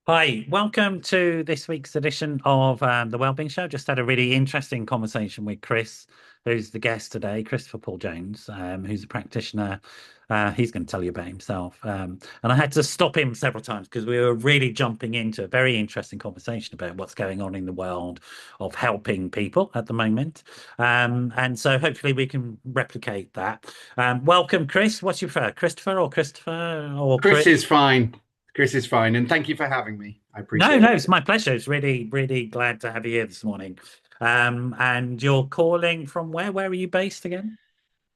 Hi, welcome to this week's edition of the Wellbeing Show. Just had a really interesting conversation with Chris, who's the guest today, Christopher Paul Jones, who's a practitioner. He's going to tell you about himself. And I had to stop him several times because we were really jumping into a very interesting conversation about what's going on in the world of helping people at the moment. And so hopefully we can replicate that. Welcome, Chris. What's your prefer, Christopher or Chris? Chris is fine. Chris is fine. And thank you for having me. I No, appreciate no, it. it's my pleasure. It's really, really glad to have you here this morning. And you're calling from where? Where are you based again?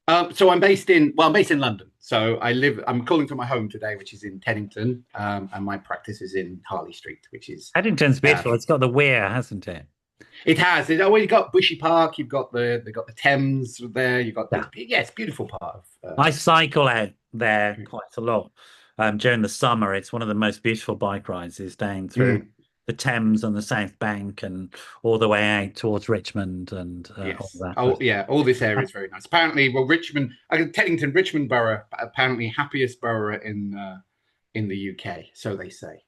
I'm based in London. I'm calling from my home today, which is in Teddington. And my practice is in Harley Street, which is, Paddington's uh, beautiful. It's got the weir, hasn't it? it's always got Bushy Park. They've got the Thames there. Yeah. It's a beautiful part of, I cycle out there quite a lot during the summer. It's one of the most beautiful bike rides is down through mm, the Thames on the South Bank and all the way out towards Richmond and all yes. that. Oh, yeah. All this area is very nice. Apparently, well, Teddington, Richmond Borough, apparently happiest borough in the UK, so they say.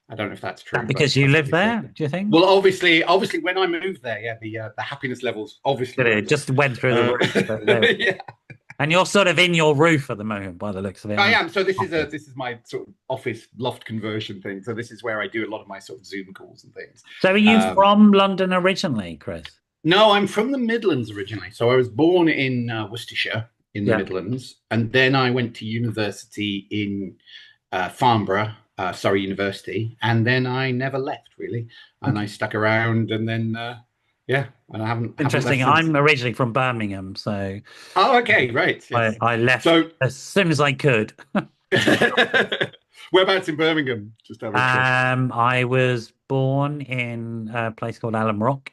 I don't know if that's true, but Because you that's what live they say. there, do you think? Well, obviously, when I moved there, yeah, the happiness levels obviously Did it went up. just went through the roof. So there we go. Yeah, And you're sort of in your roof at the moment, by the looks of it, I aren't am. So you? this is my sort of office loft conversion thing. So this is where I do a lot of my sort of Zoom calls and things. So are you Um, from London originally, Chris? no, I'm from the Midlands originally. So I was born in Worcestershire in the Yeah. Midlands, and then I went to university in Farnborough, Surrey University, and then I never left really, and I Okay. stuck around, and then yeah, and I haven't left Interesting. since. I'm originally from Birmingham, so Oh, okay, right, I, yes. I left So, as soon as I could. whereabouts in Birmingham? Just out of interest. I was born in a place called Alum Rock.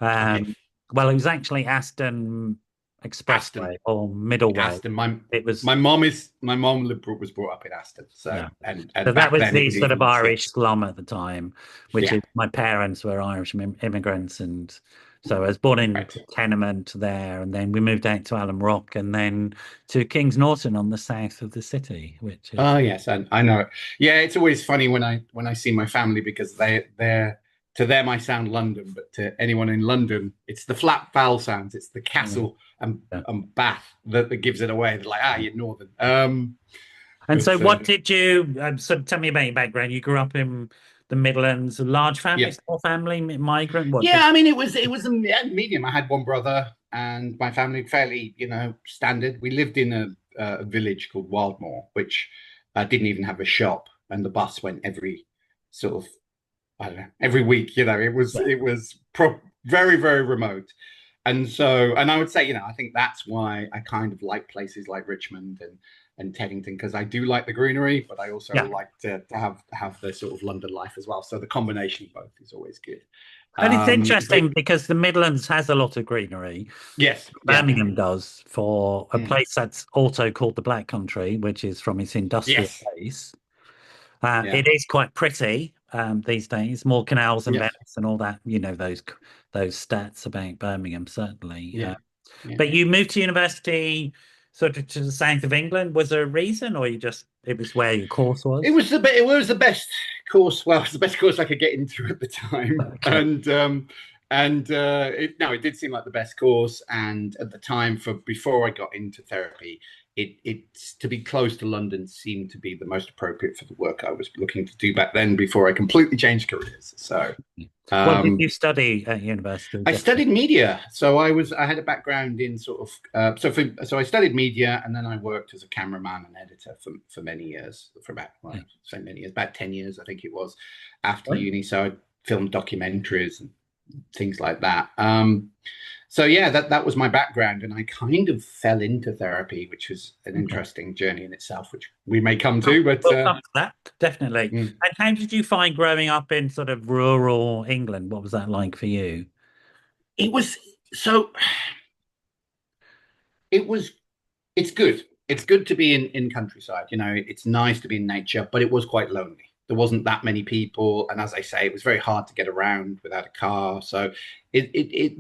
Okay, Um, well, it was actually Aston Aston, Expressway or Middleway. Aston. My It was, my mom is my mom was brought up in Aston, so yeah. So and that back was then it the was sort of even yeah, Irish slum at the time, which yeah, is my parents were Irish immigrants, and so I was born in right. tenement there, and then we moved out to Alum Rock, and then to Kings Norton on the south of the city, which Oh is yes, and I know it. Yeah, it's always funny when I see my family because they're to them I sound London, but to anyone in London, it's the flat vowel sounds, it's the yeah. castle Yeah. and Bath that gives it away. They're like, you're northern. And so, But what did you? So, tell me about your background. You grew up in the Midlands, a large family, yeah, small family, migrant. What yeah. did? I mean, it was a medium. I had one brother, and my family fairly, standard. We lived in a village called Wildmoor, which didn't even have a shop, and the bus went every sort of I don't know every week. Yeah. It was very very remote, and I would say I think that's why I kind of like places like Richmond and Teddington because I do like the greenery, but I also Yeah. like to have the sort of London life as well. So the combination of both is always good. And it's But interesting because the Midlands has a lot of greenery. yes, yeah, Birmingham does for a mm, place that's also called the Black Country, which is from its industrial yes, base. yeah, It is quite pretty these days, more canals and yes, beds and all that. Those stats about Birmingham certainly. yeah, yeah. But you moved to university sort of to the south of England. Was there a reason, or it was where your course was? It was the best course. Well, it was the best course I could get into at the time, Okay. it did seem like the best course. And at the time, for before I got into therapy, it's to be close to London seemed to be the most appropriate for the work I was looking to do back then. Before I completely changed careers, so What did you um, study at university? I Just studied media, I had a background in sort of so I studied media, and then I worked as a cameraman and editor for many years, for about well, yeah. so many years, about 10 years, I think it was, after Right. uni. So I filmed documentaries and things like that. So yeah, that was my background, and I kind of fell into therapy, which was an Okay. interesting journey in itself, which we may come Oh, to. But we'll come to that, definitely. mm, And how did you find growing up in sort of rural England? What was that like for you? it was so it was it's good. It's good to be in countryside. It's nice to be in nature, but it was quite lonely. There wasn't that many people, and as I say, it was very hard to get around without a car. So there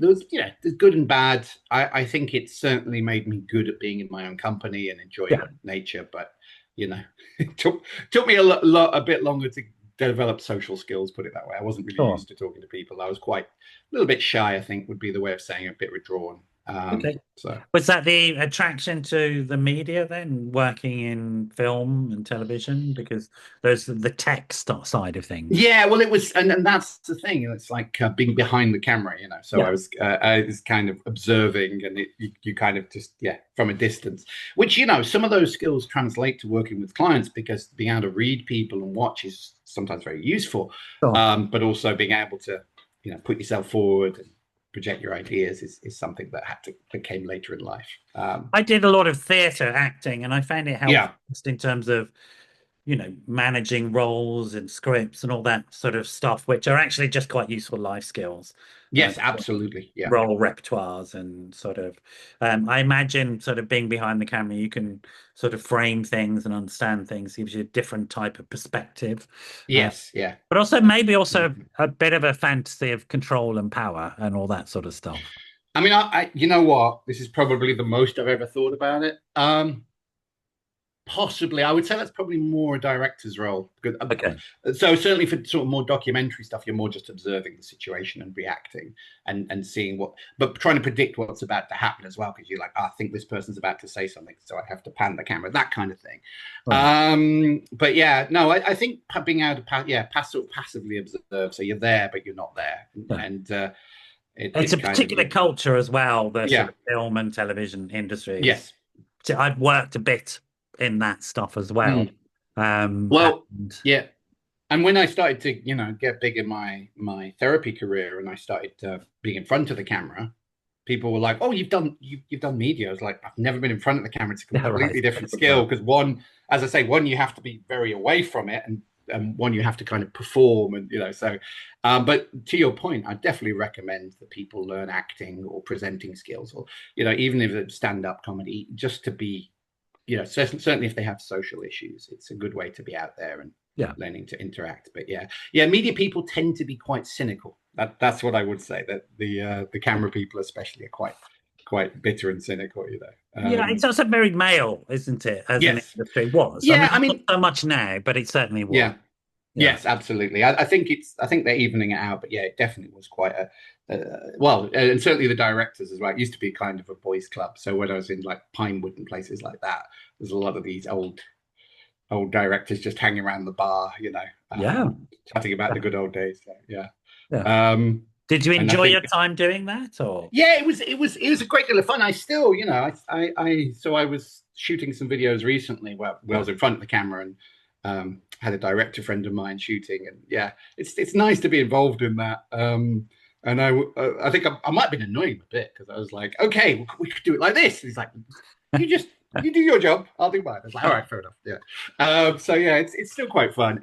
was there's good and bad. I think it certainly made me good at being in my own company and Yeah. enjoying nature. But you know, it took me a bit longer developed social skills, put it that way. I wasn't really Sure. used to talking to people. I was quite a little bit shy, I think would be the way of saying it, a bit withdrawn. Okay. So Was that the attraction to the media then, working in film and television? Because there's the tech side of things. yeah, well, it was, and that's the thing. It's like being behind the camera, you know. So Yeah. I was kind of observing, and you kind of just from a distance, which some of those skills translate to working with clients because being able to read people and watch is sometimes very useful. Sure. But also being able to put yourself forward and project your ideas is something that came later in life. I did a lot of theatre acting, and I found it helpful Yeah. just in terms of managing roles and scripts and all that sort of stuff, which are actually just quite useful life skills. Yes, absolutely. Yeah. Role repertoires and sort of, I imagine sort of being behind the camera, you can sort of frame things and understand things, gives you a different type of perspective. Yes. Yeah. But also maybe also Mhm. a bit of a fantasy of control and power and all that sort of stuff. I mean, you know what? This is probably the most I've ever thought about it. Possibly, I would say that's probably more a director's role. Because, Okay. so certainly for sort of more documentary stuff, you're more just observing the situation and reacting and seeing but trying to predict what's about to happen as well, because you're like, I think this person's about to say something, so I have to pan the camera, that kind of thing. Right. But yeah, no, I think being able to sort of passively observe, so you're there but you're not there, Yeah. and It's a kind of particular culture as well, the sort yeah, of film and television industries. yes. So I've worked a bit in that stuff as well. Mm. Well, And yeah. And when I started to, get big in my therapy career, and I started being in front of the camera, people were like, "Oh, you've done media." I was like, "I've never been in front of the camera. It's a yeah, right. completely different skill because one, as I say, one you have to be very away from it, and one you have to kind of perform, and so." But to your point, I definitely recommend that people learn acting or presenting skills, or even if it's stand-up comedy, just to be, certainly if they have social issues, it's a good way to be out there and Yeah. learning to interact. But yeah, media people tend to be quite cynical. That's what I would say. That the camera people especially are quite bitter and cynical. Yeah, it's also very male, isn't it? As an Yes, industry was. I yeah. mean, I not mean, so much now, but it certainly was. yeah, Yeah. yes, absolutely. I think they're evening it out. But yeah, it definitely was quite well, and certainly the directors as well. It used to be kind of a boys' club. So when I was in like Pinewood and places like that, there's a lot of these old directors just hanging around the bar, Yeah. chatting about the good old days. So, yeah. Yeah. Um, Did you and I enjoy your think, time doing that or? yeah, it was a great deal of fun. I still, so I was shooting some videos recently where I was in front of the camera and had a director friend of mine shooting, and yeah, it's nice to be involved in that. And I think I might have been annoying a bit because I was like, okay, we could do it like this. And he's like, you do your job, I'll do mine. I was like, all right, fair enough. Yeah. So yeah, it's still quite fun.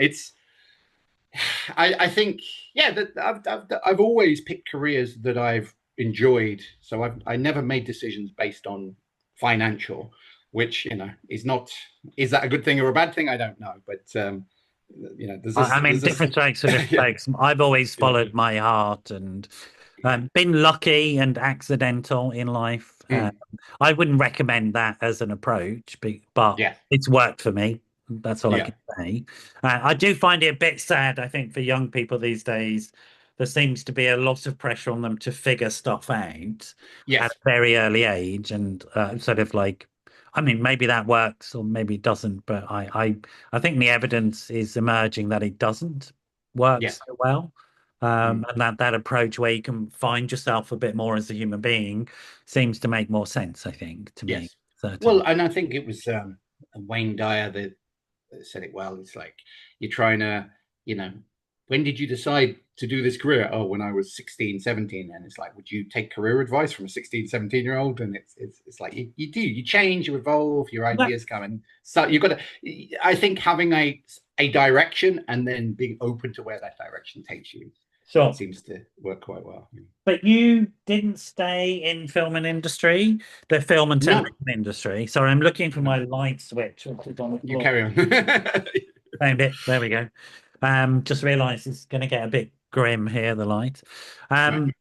I think yeah that I've always picked careers that I've enjoyed. So I never made decisions based on financial, which is that a good thing or a bad thing? I don't know, but I mean, there's different strokes for different yeah, folks. I've always yeah, followed my heart and been lucky and accidental in life. mm, I wouldn't recommend that as an approach, but yeah, it's worked for me. That's all I yeah, can say. I do find it a bit sad, I think, for young people these days. There seems to be a lot of pressure on them to figure stuff out at a yes, very early age, and sort of like, I mean, maybe that works or maybe it doesn't, but I think the evidence is emerging that it doesn't work yes, so well. mm, And that approach where you can find yourself a bit more as a human being seems to make more sense, I think, to me, yes. Well, certainly. and I think it was Wayne Dyer that said it well. It's like you're trying to, you know, when did you decide to do this career? Oh, when I was 16, 17. And it's like, would you take career advice from a 16, 17-year-old? And it's like you change, you evolve, your Yeah, ideas come in. So you've got to, I think having a direction and then being open to where that direction takes you sure. seems to work quite well. But you didn't stay in film and industry, the film and No, television industry. Sorry, I'm looking for no, my light switch, which is on the you floor. carry on. Found it. There we go. Just realised it's going to get a bit grim here, the light. Right.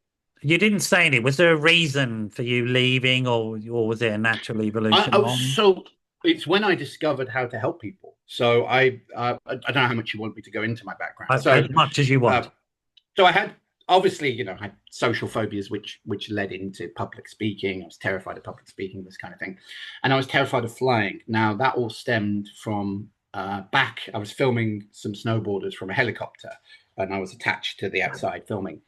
You didn't say any. Was there a reason for you leaving, or was it a natural I, evolution I was on? so it's when I discovered how to help people. So I don't know how much you want me to go into my background. As much as you Uh, want. so I had obviously, I had social phobias, which led into public speaking. I was terrified of public speaking, this kind of thing, and I was terrified of flying. Now that all stemmed from back. I was filming some snowboarders from a helicopter, and I was attached to the outside filming.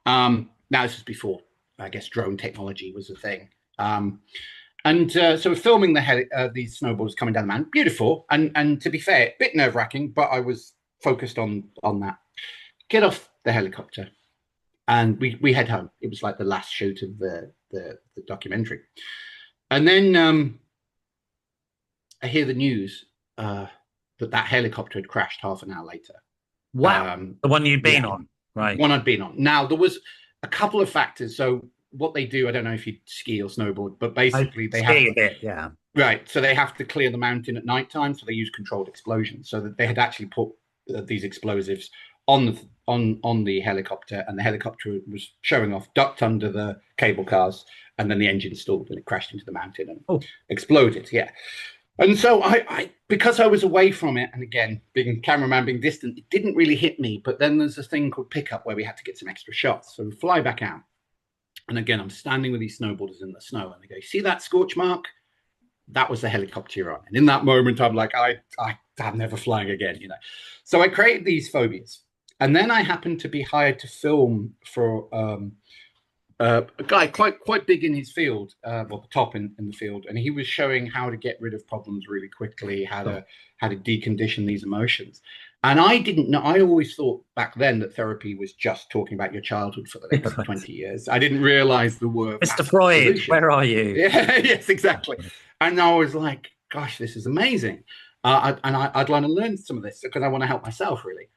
Now this was before, I guess, drone technology was a thing. So we're filming these snowboards coming down the mountain. Beautiful, and to be fair, a bit nerve wracking, but I was focused on that. Get off the helicopter, and we head home. It was like the last shoot of the documentary, and then I hear the news that helicopter had crashed half an hour later. Wow, the one you'd been Yeah, on, right? one I'd been on. Now there was a couple of factors. So what they do, I don't know if you ski or snowboard, but basically they have ski a bit, yeah. right. So they have to clear the mountain at night time. So they use controlled explosions. So that they had actually put these explosives on the helicopter, and the helicopter was showing off, ducked under the cable cars, and then the engine stalled and it crashed into the mountain and exploded. Yeah. And so I because I was away from it, and again, being cameraman, being distant, it didn't really hit me. But then there's this thing called pickup where we had to get some extra shots. So we fly back out. And again, I'm standing with these snowboarders in the snow, and they go, "See that scorch mark? That was the helicopter you're on." And in that moment, I'm like, I'm never flying again, So I created these phobias. And then I happened to be hired to film for a guy quite big in his field, well, the top in the field, and he was showing how to get rid of problems really quickly, how to decondition these emotions. And I didn't know. I always thought back then that therapy was just talking about your childhood for the next 20 years. I didn't realize the word Mr. Freud, solution. Where are you? Yeah, yes, exactly. And I was like, gosh, this is amazing. I'd like to learn some of this because I want to help myself, really.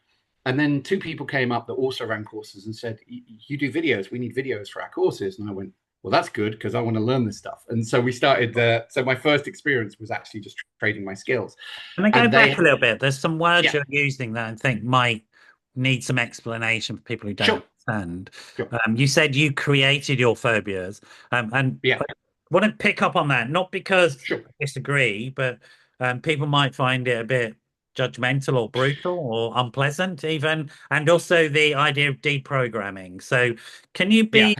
And then two people came up that also ran courses and said, "You do videos. We need videos for our courses." And I went, "Well, that's good because I want to learn this stuff." And so we started. So my first experience was actually just trading my skills. Can I go back a little bit? There's some words you're using that I think might need some explanation for people who don't understand. Sure. You said you created your phobias, and I want to pick up on that, not because I disagree, but people might find it a bit judgmental or brutal or unpleasant even, and also the idea of deprogramming. So can you be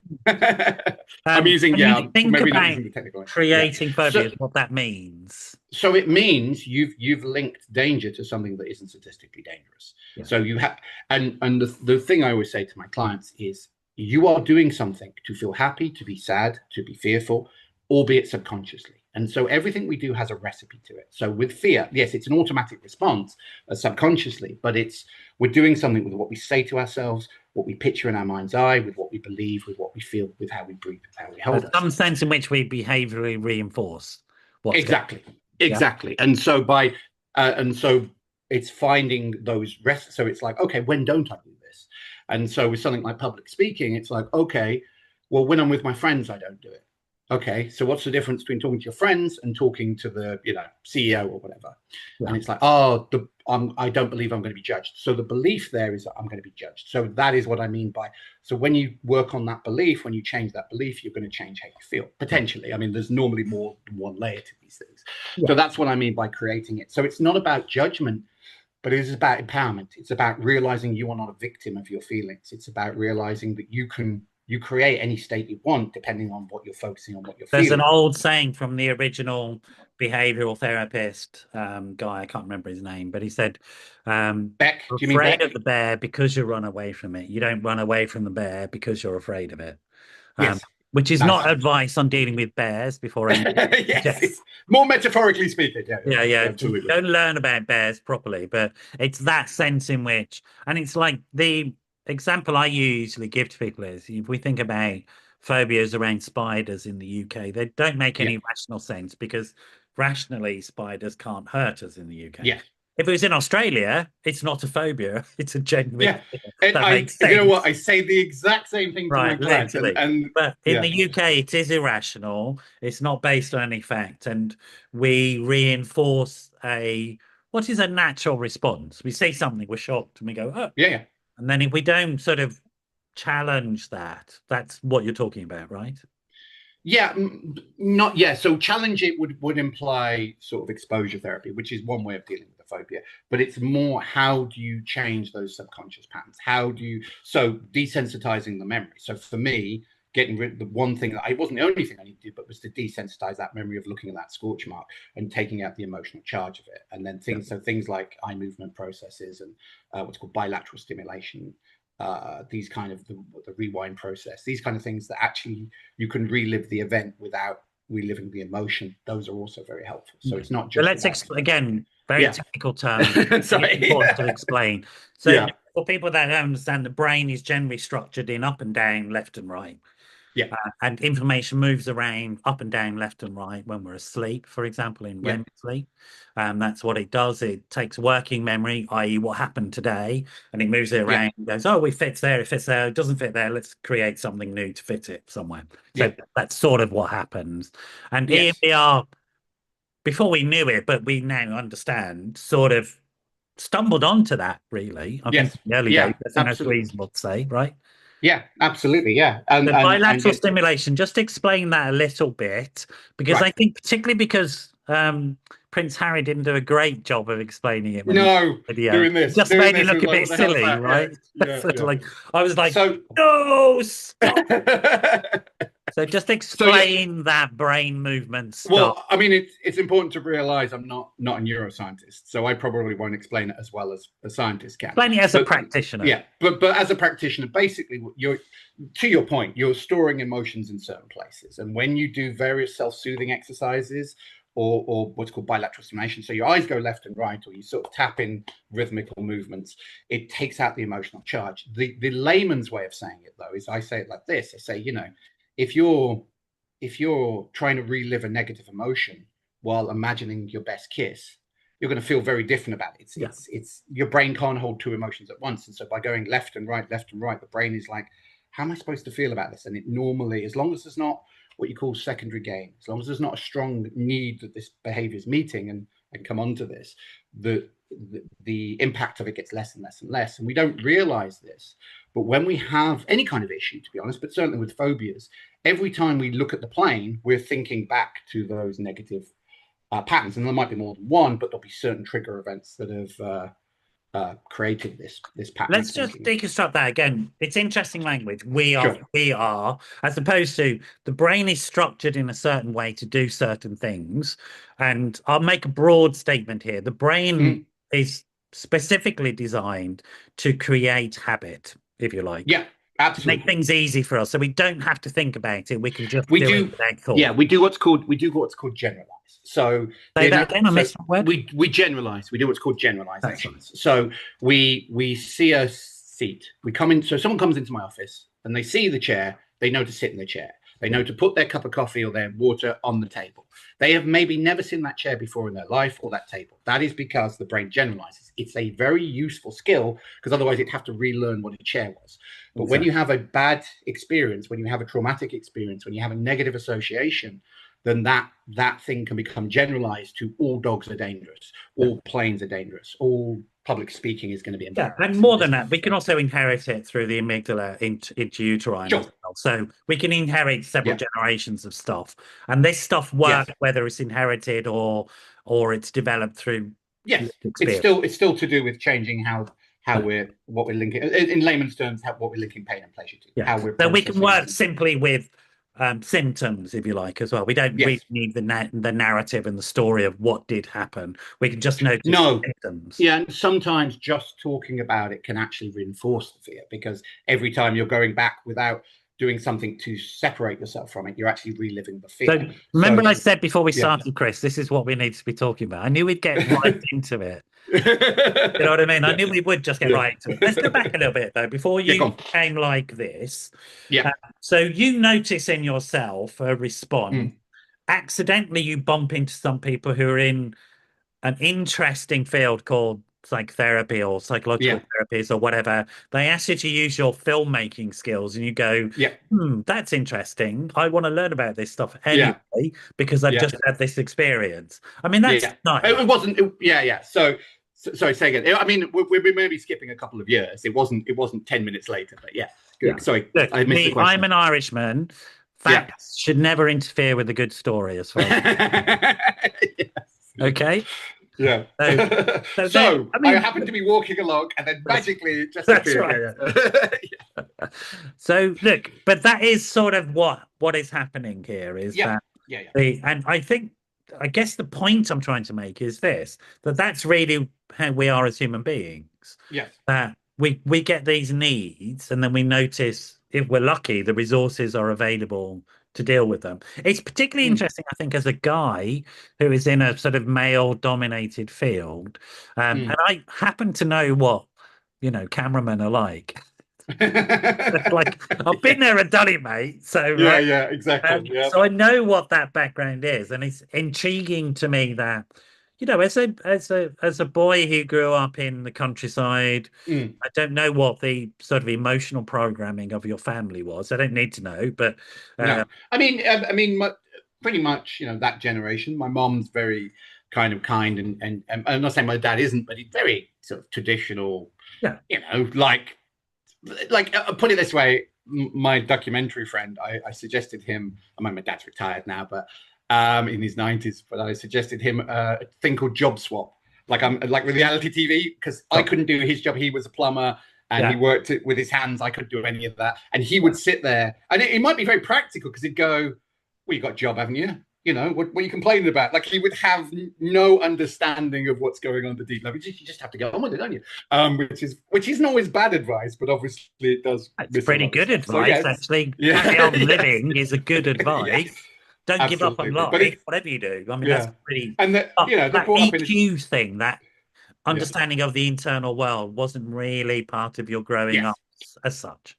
I'm using think maybe about not using the technical creating phobias, what that means? So it means you've linked danger to something that isn't statistically dangerous. So you have, and the thing I always say to my clients is, you are doing something to feel happy, to be sad, to be fearful, albeit subconsciously. And so everything we do has a recipe to it. So with fear, yes, it's an automatic response subconsciously, but we're doing something with what we say to ourselves, what we picture in our mind's eye, with what we believe, with what we feel, with how we breathe, with how we hold. There's some sense in which we behaviorally reinforce what's exactly. And so it's finding those rests. So it's like, okay, when don't I do this? And so with something like public speaking, it's like, okay, well, when I'm with my friends, I don't do it. Okay, so what's the difference between talking to your friends and talking to the CEO or whatever? And it's like, I don't believe I'm going to be judged. So the belief there is that I'm going to be judged. So that is what I mean by, so when you work on that belief, when you change that belief, you're going to change how you feel, potentially. I mean, there's normally more than one layer to these things. So that's what I mean by creating it. So it's not about judgment, but it is about empowerment. It's about realizing you are not a victim of your feelings. It's about realizing that you create any state you want depending on what you're focusing on, what you're feeling. There's an old saying from the original behavioral therapist guy, I can't remember his name, but he said, Beck, do you mean afraid Beck? of the bear because you run away from it. You don't run away from the bear because you're afraid of it. Yes. Which is not advice on dealing with bears before any. Yes, more metaphorically speaking. Yeah. Absolutely. Don't learn about bears properly, but it's that sense in which, and it's like the example I usually give to people is, if we think about phobias around spiders in the UK, they don't make any rational sense because rationally spiders can't hurt us in the UK. Yeah. If it was in Australia, it's not a phobia; it's a genuine. And you know what? I say the exact same thing to my clients. But in the UK, it is irrational. It's not based on any fact, and we reinforce what is a natural response. We say something, we're shocked, and we go, "Oh, yeah." And then if we don't sort of challenge that, that's what you're talking about, right? Yeah, not yeah. So challenge it would imply sort of exposure therapy, which is one way of dealing with the phobia. But it's more, how do you change those subconscious patterns? How do you, so desensitizing the memory? So for me, getting rid of the one thing that I wasn't the only thing I needed to do, but was to desensitize that memory of looking at that scorch mark and taking out the emotional charge of it. And then Yeah. things like eye movement processes and what's called bilateral stimulation, these kind of the rewind process, these kind of things that actually you can relive the event without reliving the emotion. Those are also very helpful. So it's not But just let's about again, very yeah. technical terms. It's Sorry. important to explain. So Yeah. for people that don't understand, the brain is generally structured in up and down, left and right. Yeah. And information moves around up and down, left and right when we're asleep, for example, in Yeah. REM sleep. That's what it does. It takes working memory, i.e., what happened today, and it moves it Yeah. around and goes, oh, it fits there, it fits there, it doesn't fit there. Let's create something new to fit it somewhere. So Yeah. that's sort of what happens. And here Yes. we are, before we knew it, but we now understand, sort of stumbled onto that, really. I think Yes. in the early days, Yeah. I think that's Absolutely. reasonable to say, right? Yeah. Absolutely. Yeah. The And bilateral get stimulation, just explain that a little bit, because right. I think particularly because Prince Harry didn't do a great job of explaining it when he No, video, doing it this, just doing made it this. It look was a like, bit what the hell is silly, that? Yeah. right? Yeah. So, Yeah. like, I was like, So no, stop. So just so yeah. explain that brain movement stuff. Well, I mean, it's important to realize I'm not a neuroscientist, so I probably won't explain it as well as a scientist can. Explain it as a But practitioner. yeah, but as a practitioner, basically, you're, to your point, you're storing emotions in certain places, and when you do various self-soothing exercises or what's called bilateral stimulation, so your eyes go left and right, or you sort of tap in rhythmical movements, it takes out the emotional charge. The layman's way of saying it, though, is I say it like this: I say, if you're trying to relive a negative emotion while imagining your best kiss, you're going to feel very different about it. Yeah. It's your brain can't hold two emotions at once, and so by going left and right, the brain is like, how am I supposed to feel about this? And it normally, as long as there's not what you call secondary gain, as long as there's not a strong need that this behavior is meeting, and come on to this, the impact of it gets less and less and less. And we don't realize this, but when we have any kind of issue, to be honest, but certainly with phobias, every time we look at the plane, we're thinking back to those negative patterns. And there might be more than one, but there'll be certain trigger events that have created this pattern Let's of just thinking. deconstruct that again. It's interesting language. Sure. We are, as opposed to the brain is structured in a certain way to do certain things. And I'll make a broad statement here. The brain Mm. is specifically designed to create habit, if you like, Yeah, to make absolutely. things easy for us. So we don't have to think about it. We can just We do it do, without yeah, thought. we do what's called generalize. So Say that again. I so missed that word. we generalize. We do what's called That's right. generalizations. So we see a seat. We come in. So someone comes into my office and they see the chair. They know to sit in the chair. They know to put their cup of coffee or their water on the table. They have maybe never seen that chair before in their life, or that table. That is because the brain generalizes. It's a very useful skill, because otherwise it'd have to relearn what a chair was. But when you Exactly. have a bad experience, when you have a traumatic experience, when you have a negative association, then that thing can become generalized to all dogs are dangerous, Yeah. all planes are dangerous, all public speaking is going to be Yeah, and embarrassing. more than that, we can also inherit it through the amygdala into uterine as Sure. well. So we can inherit several Yeah. generations of stuff, and this stuff Yes. works whether it's inherited or it's developed through Yes. lived experience. It's still to do with changing how we're what we're linking in layman's terms, what we're linking pain and pleasure to, Yeah, how we're so we can processing work them. simply with symptoms, if you like, as well. We don't really Yes. need the narrative and the story of what did happen. We can just notice No. symptoms. Yeah, and sometimes just talking about it can actually reinforce the fear, because every time you're going back without doing something to separate yourself from it, you're actually reliving the So fear. remember So I said before we yeah. started, Chris, this is what we need to be talking about. I knew we'd get right into it. You know what I mean? I Yeah. knew we would just get Yeah. right into it. Let's go back a little bit though, before Yeah, go you on. became like this. Yeah. So you notice in yourself a response. Mm. Accidentally, you bump into some people who are in an interesting field called psychotherapy or psychological Yeah. therapies or whatever. They ask you to use your filmmaking skills, and you go, Yeah. that's interesting. I want to learn about this stuff Yeah. anyway because I've Yeah. just had this experience. I mean, that's Yeah. nice. It wasn't. Yeah. Yeah. Sorry, say again. I mean, we're maybe skipping a couple of years. It wasn't 10 minutes later, but yeah. Yeah. Sorry, Look, I missed the I'm question. an Irishman. Yeah. Facts should never interfere with a good story, as far as Yes. okay. Yeah. So, so there. So I I mean, happened to be walking along, and then that's magically it just that's appeared. right. Yeah, yeah. So look, but that is sort of what is happening here is Yeah, that yeah, yeah. and I think I guess the point I'm trying to make is this, that that's really how we are as human beings. Yes. That we get these needs and then we notice if we're lucky, the resources are available to deal with them. It's particularly Mm, interesting, I think, as a guy who is in a sort of male dominated field. And mm. I happen to know what, cameramen are like. Like I've been Yeah, there and done it, mate. So yeah, right. yeah, exactly. Yeah. So I know what that background is, and it's intriguing to me that, as a boy who grew up in the countryside, Mm. I don't know what the sort of emotional programming of your family was. I don't need to know, but uh, No, pretty much, that generation. My mom's very kind, and I'm not saying my dad isn't, but he's very sort of traditional. yeah, Put it this way, my documentary friend, I suggested him. I mean, my dad's retired now, but in his 90s, but I suggested him a thing called job swap, like reality TV, because I oh, couldn't do his job. He was a plumber and he yeah, worked it with his hands. I couldn't do any of that, and he would sit there, and it might be very practical because he'd go, "Well, you got a job, haven't you? What are you complaining about?" Like he would have no understanding of what's going on at the deep level. You just have to go on with it, don't you? Which isn't always bad advice, but obviously it does it's miss a pretty lot of good stuff. So advice, yes, actually. Carry yeah, on yes, living is a good advice. yes, Don't give up on absolutely. But life, it, whatever you do. I mean, that's yeah, pretty. and But they're that brought up in a EQ thing, that yeah, understanding of the internal world, wasn't really part of your growing yes. up as such.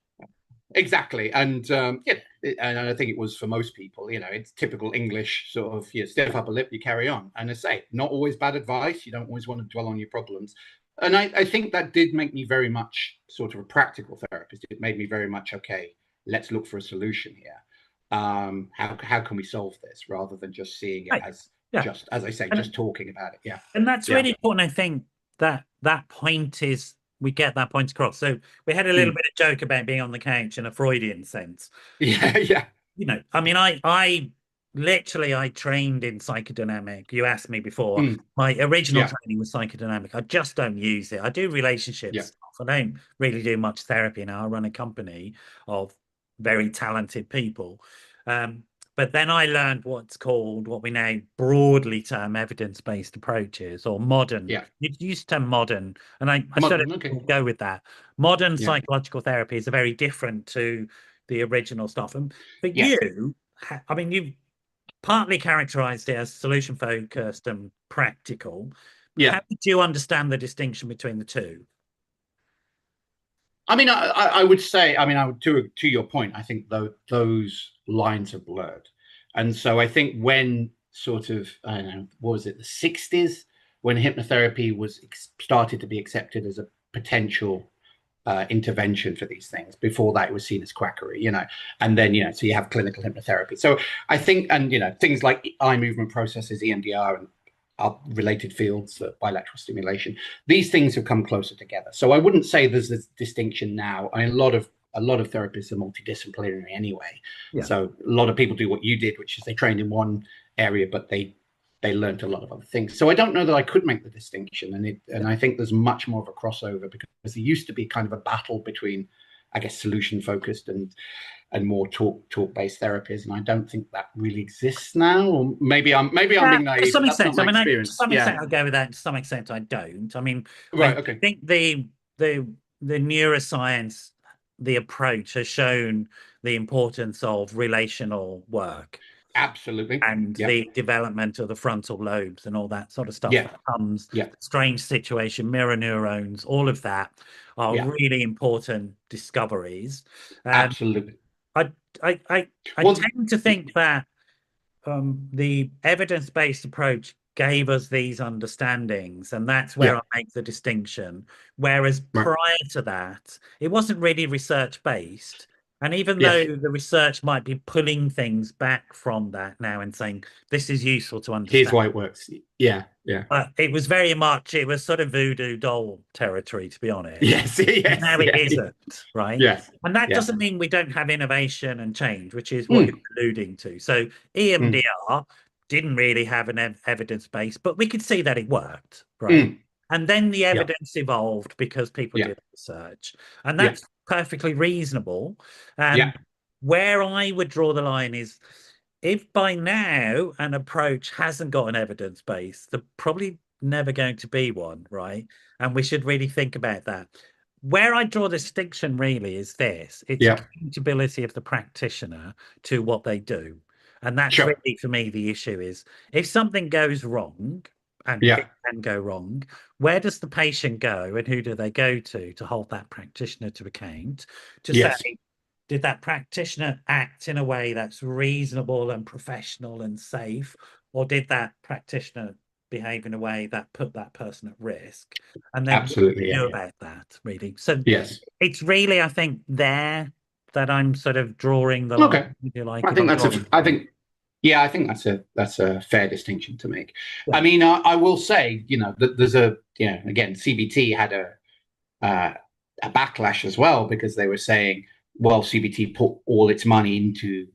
Exactly, and and I think it was for most people. It's typical English sort of, stiff upper lip, you carry on. And I say, not always bad advice. You don't always want to dwell on your problems. And I think that did make me very much sort of a practical therapist. It made me very much, okay, let's look for a solution here. How can we solve this rather than just seeing it Right. as Yeah. just, as I say, And just talking about it. Yeah, and that's yeah, really important. I think that point is we get that point across. So we had a little mm. bit of joke about being on the couch in a Freudian sense. Yeah, yeah, I mean, I literally I trained in psychodynamic. You asked me before. mm. My original Yeah, training was psychodynamic. I just don't use it. I do relationships yeah, stuff. I don't really do much therapy now. I run a company of very talented people. Um, but then I learned what's called what we now broadly term evidence-based approaches or modern. yeah. You use the term modern, and I sort Modern, of okay. go with that. Modern Yeah, psychological therapy is very different to the original stuff. And for yes, you, I mean, you've partly characterized it as solution focused and practical. yeah. How did you understand the distinction between the two? I mean, I would say, to your point, I think those lines are blurred, and so I think when sort of, I don't know, what was it, the '60s, when hypnotherapy was started to be accepted as a potential intervention for these things. Before that, it was seen as quackery, and then so you have clinical hypnotherapy. So I think, and things like eye movement processes, EMDR, and related fields, bilateral stimulation. These things have come closer together. So I wouldn't say there's this distinction now. I mean, a lot of therapists are multidisciplinary anyway. Yeah. So a lot of people do what you did, which is they trained in one area, but they learned a lot of other things. So I don't know that I could make the distinction, and I think there's much more of a crossover because there used to be kind of a battle between, I guess, solution focused and more talk based therapies, and I don't think that really exists now. Or maybe I'm Yeah, being to naive, some but that's extent. not I my mean, to experience. some Yeah, extent, I'll go with that. To some extent, I don't. I mean, I right. Okay. think the neuroscience, the approach has shown the importance of relational work Absolutely. and Yeah. the development of the frontal lobes and all that sort of stuff Yeah. that comes, Yeah. strange situation, mirror neurons, all of that are Yeah. really important discoveries. Um, Absolutely. I, I Well. tend to think that the evidence-based approach gave us these understandings, and that's where Yeah. I make the distinction. Whereas Right. prior to that, it wasn't really research-based. And even Yes. though the research might be pulling things back from that now and saying this is useful to Here's understand, why it works. Yeah. Yeah. but it was very much, it was sort of voodoo doll territory, to be honest. Yes. And Yes. now it Yeah. isn't, right? Yes. And that Yeah. doesn't mean we don't have innovation and change, which is what you're Mm, alluding to. So mm, EMDR didn't really have an evidence base, but we could see that it worked, right? mm. And then the Yeah. evidence evolved because people Yeah. did research, and Yeah. that's perfectly reasonable. Yeah. Where I would draw the line is if by now an approach hasn't got an evidence base, there's probably never going to be one, right? And we should really think about that. Where I draw the distinction really is this: it's Yeah. accountability of the practitioner to what they do. And that's Sure. really for me the issue is if something goes wrong, and Yeah. it can go wrong, where does the patient go and who do they go to hold that practitioner to account to say, Yes. did that practitioner act in a way that's reasonable and professional and safe, or did that practitioner behave in a way that put that person at risk? And then what do Absolutely. you Yeah. do Yeah. about that, really? So Yes. it's really, I think, there that I'm sort of drawing the line, Okay. if you like, I if think I'm that's a. drawing I the line. think. Yeah, I think that's a fair distinction to make. Yeah. I mean, I will say, that there's a, again, CBT had uh, a backlash as well because they were saying, well, CBT put all its money into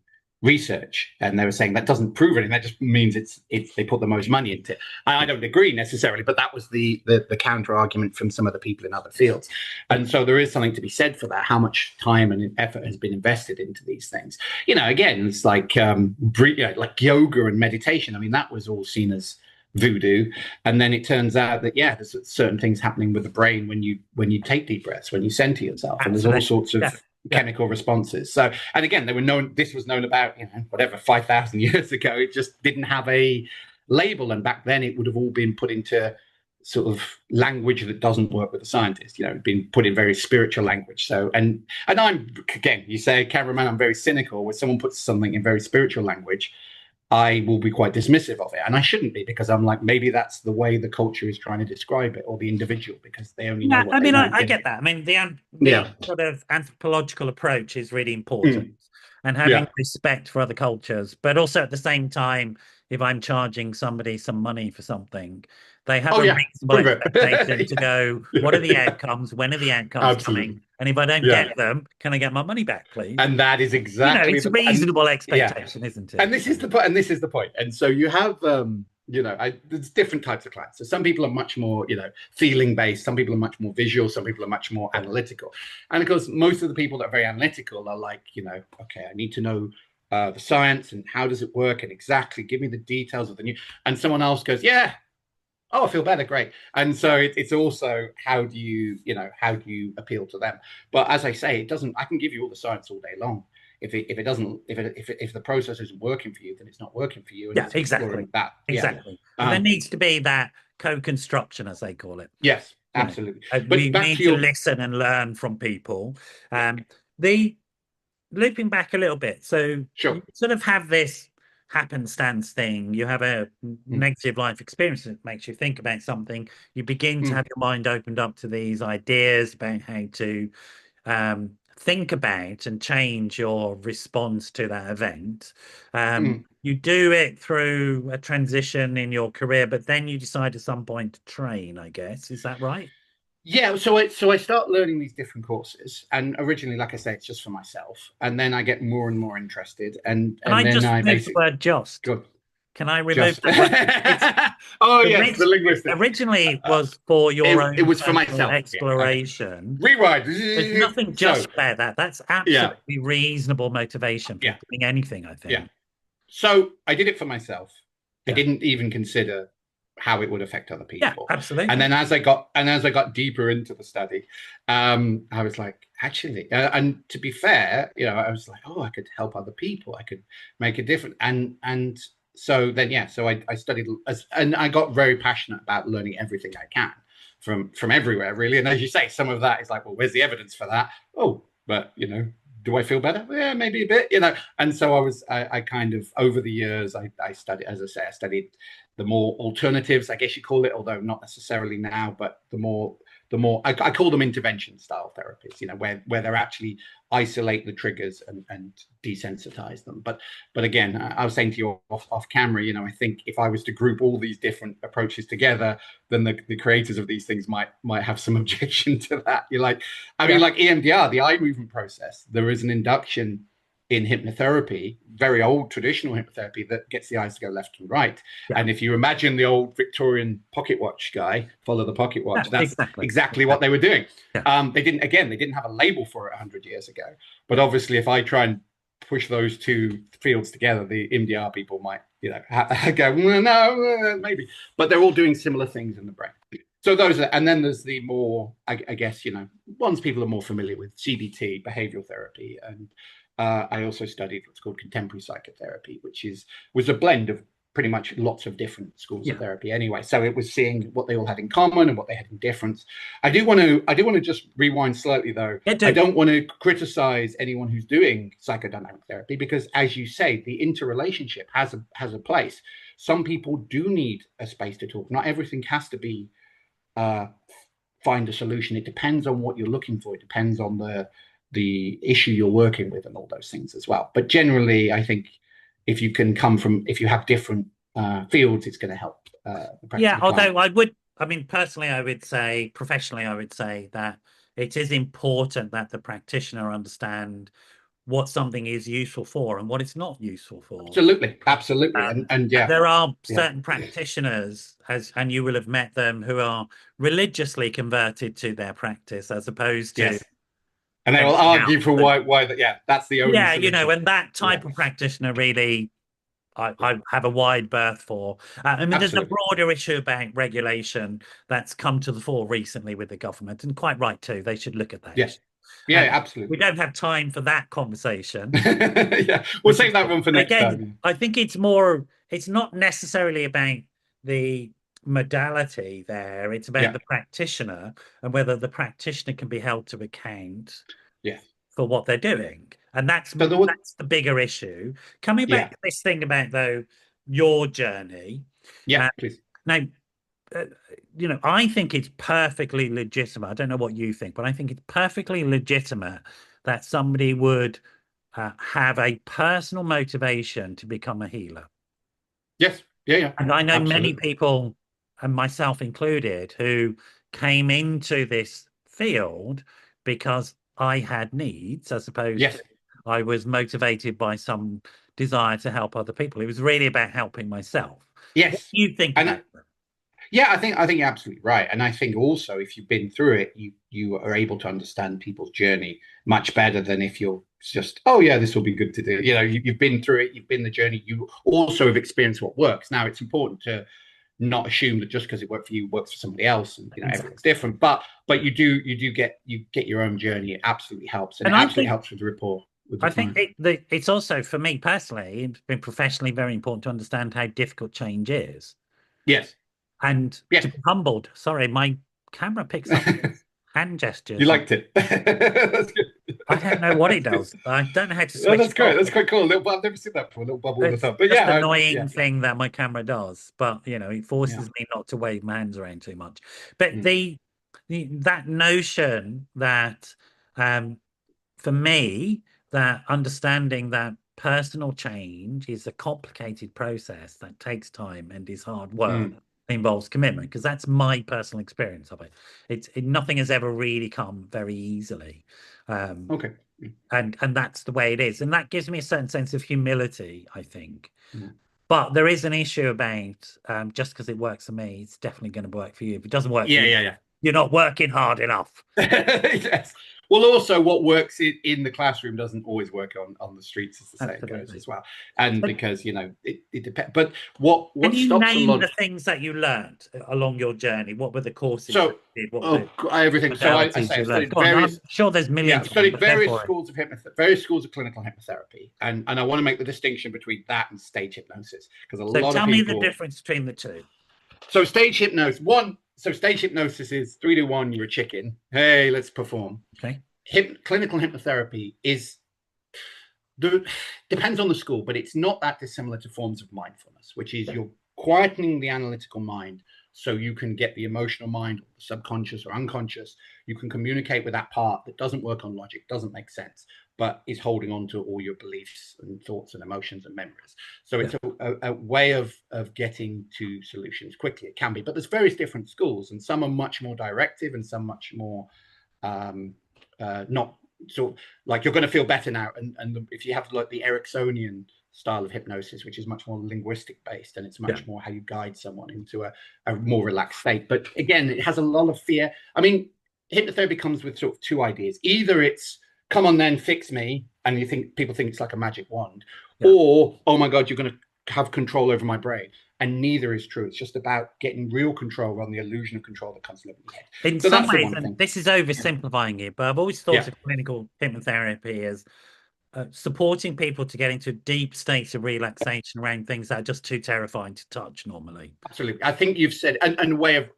research, and they were saying that doesn't prove anything. That just means it's they put the most money into it. I don't agree necessarily, but that was the counter argument from some of the people in other fields, Yeah. and so there is something to be said for that. How much time and effort has been invested into these things? Again, it's like like yoga and meditation. I mean, that was all seen as voodoo, and then it turns out that there's certain things happening with the brain when you take deep breaths, when you center yourself, and there's all Absolutely. sorts Yeah. of Yeah. chemical responses. So, and again, this was known about whatever 5,000 years ago. It just didn't have a label, and back then it would have all been put into sort of language that doesn't work with the scientist. Been put in very spiritual language. So, and I'm, again, you say, cameraman, I'm very cynical. When someone puts something in very spiritual language, I will be quite dismissive of it. And I shouldn't be, because I'm like, maybe that's the way the culture is trying to describe it, or the individual, because they only know Yeah, what I they mean, know. I get that. I mean, the Yeah. sort of anthropological approach is really important, Mm. and having Yeah. respect for other cultures, but also at the same time, if I'm charging somebody some money for something, they have Oh, a yeah. reasonable Prove expectation it. to go, Yeah. what are the Yeah. outcomes? When are the outcomes coming? Absolutely. And if I don't Yeah. get them, can I get my money back, please? And that is exactly It's a the and reasonable yeah. expectation, isn't And it? this is the point. And this is the point. And so you have there's different types of clients. So some people are much more, feeling based. Some people are much more visual. Some people are much more Yeah. analytical. And of course, most of the people that are very analytical are like, okay, I need to know the science and how does it work and exactly give me the details of the new. And someone else goes, yeah, oh, I feel better, great. And so it's also how do you appeal to them? But as I say, it doesn't. I can give you all the science all day long. If it doesn't, if the process isn't working for you, then it's not working for you, and Yeah, it's exactly. exploring that. Yeah. Exactly. But there Um, needs to be that co-construction, as they call it. yes, You know, absolutely. we But back need to to your listen and learn from people. yeah, The looping back a little bit, so sure. you sort of have this happenstance thing. You have a Mm, negative life experience that makes you think about something. You begin to mm, have your mind opened up to these ideas about how to think about and change your response to that event. mm. You do it through a transition in your career, but then you decide at some point to train, I guess. Is that right? Yeah, so I start learning these different courses, and originally, like I say, it's just for myself, and then I get more and more interested, and Can and I then just I remove the basically word just? go Can I remove just. that word? It's Oh yes, the orig linguistic. originally was for your It own was for personal myself. Yeah. Okay. exploration. Rewind. There's nothing So just about that. That's yeah, absolutely reasonable motivation for yeah, doing anything, I yeah. think. So I did it for myself. I Yeah. didn't even consider how it would affect other Yeah, people. And absolutely. then as I got deeper into the study, I was like, actually, and to be fair, I was like, oh, I could help other people. I could make a difference. And so then, yeah, so I studied and I got very passionate about learning everything I can from everywhere, really. And as you say, some of that is like, well, where's the evidence for that? Oh, but do I feel better? Yeah, maybe a bit, And so I kind of, over the years, I studied, as I say, I studied the more alternatives, I guess you call it, although not necessarily now, but the the more I call them intervention style therapies, where they're actually isolate the triggers and desensitize them. But again, I was saying to you off camera, I think if I was to group all these different approaches together, then the creators of these things might have some objection to that. Like EMDR, the eye movement process, there is an induction in hypnotherapy, very old traditional hypnotherapy, that gets the eyes to go left and right. Yeah. And if you imagine the old Victorian pocket watch guy, follow the pocket watch, that's exactly what they were doing. Yeah. They didn't have a label for it 100 years ago. But obviously, if I try and push those two fields together, the EMDR people might, go, well, no, maybe. But they're all doing similar things in the brain. So those are, and then there's the more, I guess, ones people are more familiar with, CBT, behavioral therapy, and I also studied what's called contemporary psychotherapy, which was a blend of pretty much lots of different schools of therapy anyway. So it was seeing what they all had in common and what they had in difference. I do want to just rewind slightly though. I don't want to criticize anyone who's doing psychodynamic therapy, because as you say, the interrelationship has a place. Some people do need a space to talk. Not everything has to be find a solution. It depends on what you're looking for. It depends on the issue you're working with and all those things as well. But generally, I think if you have different fields, it's going to help. Although personally, professionally, I would say that it is important that the practitioner understand what something is useful for and what it's not useful for. Absolutely. And there are certain practitioners, and you will have met them, who are religiously converted to their practice as opposed to and they will argue for why that's the only solution. And that type of practitioner really I have a wide berth for. There's a broader issue about regulation that's come to the fore recently with the government, and quite right too. They should look at that. Yes. Yeah, absolutely. We don't have time for that conversation. We'll save that one for next time. I think it's not necessarily about the modality there. It's about the practitioner and whether the practitioner can be held to account for what they're doing. And that's the bigger issue. Coming back to this thing about, though, your journey. Yeah, please. Now, I think it's perfectly legitimate. I don't know what you think, but I think it's perfectly legitimate that somebody would have a personal motivation to become a healer. Yes. Yeah. And I know many people, and myself included, who came into this field because I had needs, as opposed to I was motivated by some desire to help other people. It was really about helping myself. Yes. What do you think about that? Yeah, I think you're absolutely right. And I think also if you've been through it, you are able to understand people's journey much better than if you're just, this will be good to do. You've been through it, you've been the journey, you also have experienced what works. Now it's important to not assume that just because it worked for you works for somebody else, and everything's different. But you get your own journey. It absolutely helps, and it absolutely helps with the rapport. I think it's also, for me personally, it's been professionally very important to understand how difficult change is. Yes. And to be humbled. Sorry, my camera picks up hand gestures. You liked it. That's good. I don't know what it does. I don't know how to switch. That's great. That's quite cool. I've never seen that before. A little bubble on the top. But it's an annoying thing that my camera does. But it forces me not to wave my hands around too much. But that notion that, for me, that understanding that personal change is a complicated process that takes time and is hard work. Involves commitment, because that's my personal experience of it. Nothing has ever really come very easily. And that's the way it is, and that gives me a certain sense of humility, I think. But there is an issue about just because it works for me, it's definitely going to work for you. If it doesn't work for you, you're not working hard enough. Yes. Well, also, what works in the classroom doesn't always work on the streets, as the saying goes, as well. And because it depends. But what can you stops name a lot the things that you learned along your journey? What were the courses? So everything. So I studied various. I'm sure there's millions. I studied various schools of hypnotherapy, various schools of clinical hypnotherapy, and I want to make the distinction between that and stage hypnosis, because a lot of people. Tell me the difference between the two. So stage hypnosis. So stage hypnosis is 3 to 1. You're a chicken. Hey, let's perform. Okay. Clinical hypnotherapy depends on the school, but it's not that dissimilar to forms of mindfulness, which is you're quietening the analytical mind so you can get the emotional mind, or the subconscious or unconscious. You can communicate with that part that doesn't work on logic, doesn't make sense, but is holding on to all your beliefs and thoughts and emotions and memories. So it's a way of getting to solutions quickly. It can be, but there's various different schools, and some are much more directive and some much more not sort of like, you're going to feel better now. And if you have like the Ericksonian style of hypnosis, which is much more linguistic based, and it's much more how you guide someone into a more relaxed state. But again, it has a lot of fear. I mean, hypnotherapy comes with sort of two ideas. Either it's come on then, fix me, and people think it's like a magic wand, or oh my God, you're going to have control over my brain. And neither is true. It's just about getting real control on the illusion of control that comes living in your head. In some ways, and this is oversimplifying it, but I've always thought of clinical hypnotherapy as supporting people to get into deep states of relaxation around things that are just too terrifying to touch normally. Absolutely. I think you've said, and a way of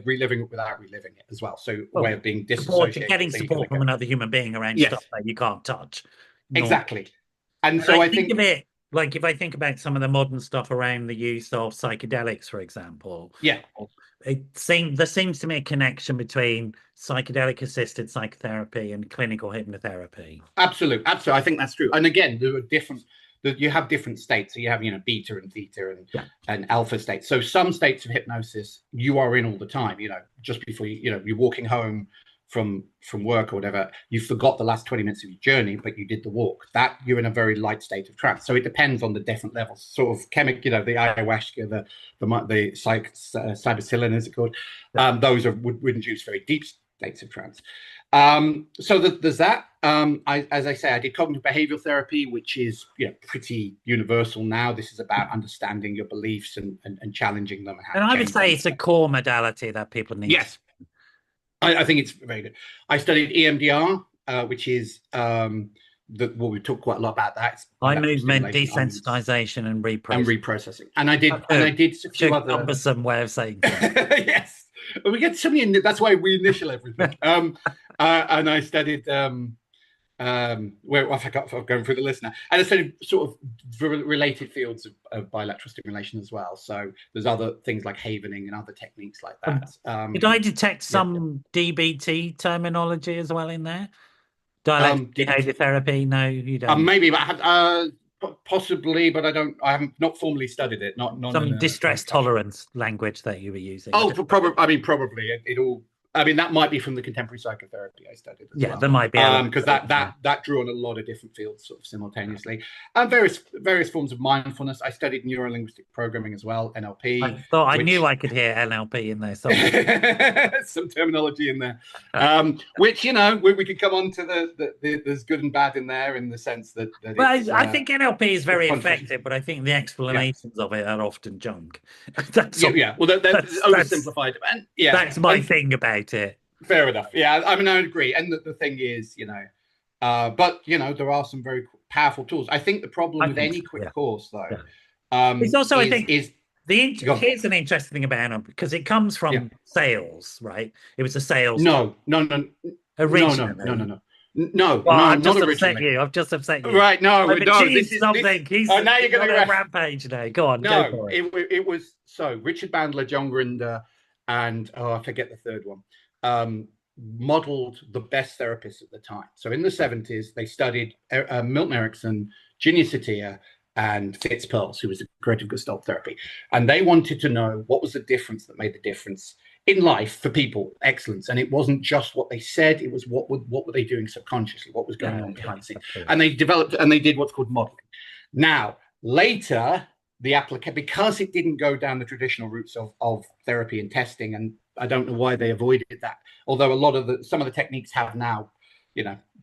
reliving it without reliving it as well. So a way of being disassociated. Getting support from another human being around stuff that you can't touch. Exactly. And so I think of it, like if I think about some of the modern stuff around the use of psychedelics, for example, there seems to be a connection between psychedelic assisted psychotherapy and clinical hypnotherapy. Absolutely. I think that's true. And again, there are you have different states. So you have, beta and theta and alpha states. So some states of hypnosis you are in all the time, just before you're walking home from work or whatever, you forgot the last 20 minutes of your journey, but you did the walk. That you're in a very light state of trance. So it depends on the different levels, sort of chemical, the ayahuasca, the psilocybin, is it called? Those would induce very deep states of trance. So there's that. As I say, I did cognitive behavioral therapy, which is pretty universal now. This is about understanding your beliefs and challenging them. And I would say it's a core modality that people need. Yes. I think it's very good. I studied EMDR, which is what we talked quite a lot about. That eye movement desensitization and reprocessing. And I did a few other cumbersome way of saying yes. But we get so many. That's why we initial everything. And I studied where I forgot, I'm going through the list now. And I studied sort of related fields of bilateral stimulation as well. So there's other things like havening and other techniques like that. Did I detect some DBT terminology as well in there? Dialectical behavior therapy? No, you don't. Maybe, but I have, possibly, but I haven't not formally studied it. Not some distress tolerance language that you were using. Oh, probably. It all. I mean, that might be from the contemporary psychotherapy I studied as well. There might be because that drew on a lot of different fields sort of simultaneously, and various forms of mindfulness. I studied neuro-linguistic programming as well, NLP. I knew I could hear NLP in there somewhere. Some terminology in there, which we could come on to there's good and bad in there in the sense that. I think NLP is very effective, but I think the explanations of it are often junk. That's oversimplified, and that's my thing about it. Fair enough. Yeah, I mean, I agree. And the thing is, but there are some very powerful tools. I think the problem with any quick course, though, it's also here's an interesting thing about it, because it comes from sales, right? It was a sales. No. Originally. No, I've just upset you. Right? No. Now you're going to rampage now. Go on. No, go for it. It was Richard Bandler, John Grinder, and I forget the third one. Modeled the best therapists at the time. So in the 70s, they studied Milton Erickson, Ginny Satir, and Fitz Perls, who was a creative Gestalt therapy, and they wanted to know what was the difference that made the difference in life for people, excellence. And it wasn't just what they said, it was what were they doing subconsciously, what was going on behind the scenes. And they developed and they did what's called modeling. Now, later, because it didn't go down the traditional routes of therapy and testing, and I don't know why they avoided that, although some of the techniques have now,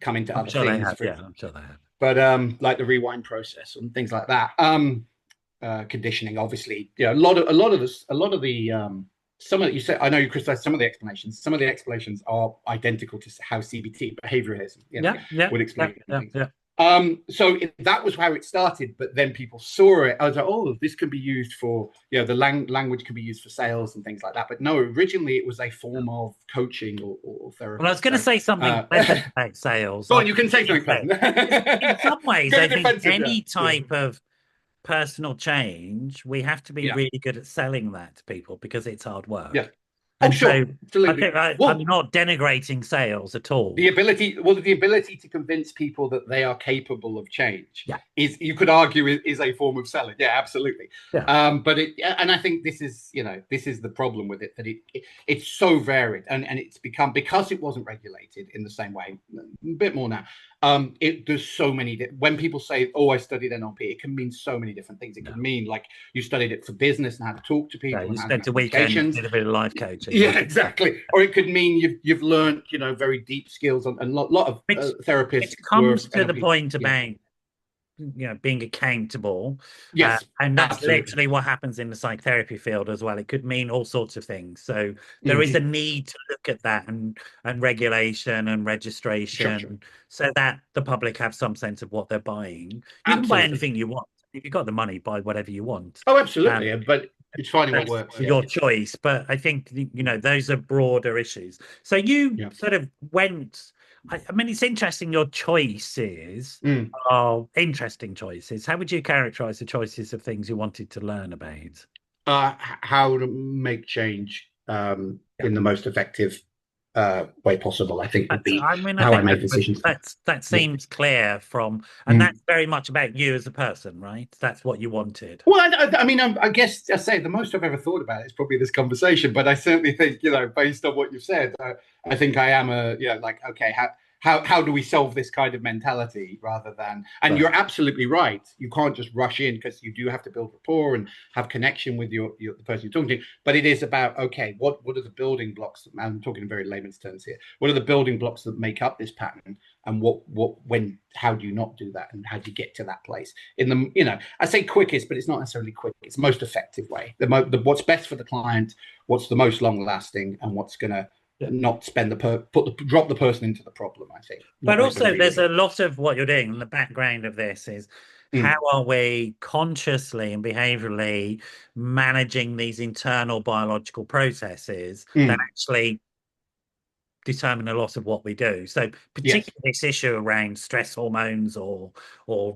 come into other things. I'm sure they have. But like the rewind process and things like that, conditioning, obviously, a lot of the some of you said, I know you criticized some of the explanations. Some of the explanations are identical to how CBT behavioralism would explain things. So that was how it started, but then people saw it. I was like, oh, this can be used for, the language can be used for sales and things like that. But no, originally it was a form of coaching or therapy. Well, I was going to say something about sales. Go on, you can say something. In some ways, I think any type of personal change, we have to be Yeah. really good at selling that to people because it's hard Yeah. work. Oh, And sure. so I Absolutely. think I'm Well, not denigrating sales at all. the ability to convince people that they are capable of change Yeah, is, you could argue, is a form of selling. Yeah, absolutely. yeah. But and I think this is, this is the problem with it, that it's so varied, and it's become, because it wasn't regulated in the same way, a bit more now. There's so many. When people say, "Oh, I studied NLP," it can mean so many different things. It No. could mean like you studied it for business and how to talk to Yeah, people you and how to spent make a weekend and communications. did a bit of life coaching. Yeah. Yeah, exactly. Or it could mean you've learned, very deep skills, and a lot of Which therapists were comes to the NLP. point Yeah. about being accountable, Yes, and that's absolutely. literally what happens in the psychotherapy field as well. It could mean all sorts of things. So there is a Mm. need to look at that, and regulation and Sure, sure. registration, so that the public have some sense of what they're buying. You can buy Absolutely. anything you want. If you've got the money, buy whatever you want. Oh, Um, absolutely. But it's finding what that's works. Yes. your choice, but I think those are broader issues. So you Yeah. sort of went. I mean, it's interesting. Your choices Mm. are interesting choices. How would you characterize the choices of things you wanted to learn about? How to make change Yeah. in the most effective way possible, I think, would be I mean, I how I think made decisions. that Yeah. seems clear from, and Mm. that's very much about you as a person, right? That's what you wanted. Well, I mean, I guess I say the most I've ever thought about it is probably this conversation, but I certainly think, based on what you've said, I think I am like, okay, how do we solve this kind of mentality rather than, and Right. you're absolutely right. You can't just rush in, because you do have to build rapport and have connection with the person you're talking to. But it is about, okay, what are the building blocks? I'm talking in very layman's terms here. What are the building blocks that make up this pattern? And how do you not do that? And how do you get to that place in I say quickest, but it's not necessarily quick. It's most effective way. What's best for the client, what's the most long lasting, and what's going to Yeah. not drop the person into the problem. I think But not make them also, there's a re-engage. lot of what you're doing in the background of this is how Mm. are we consciously and behaviorally managing these internal biological processes that Mm. actually determine a lot of what we do. So Yes, particularly this issue around stress hormones or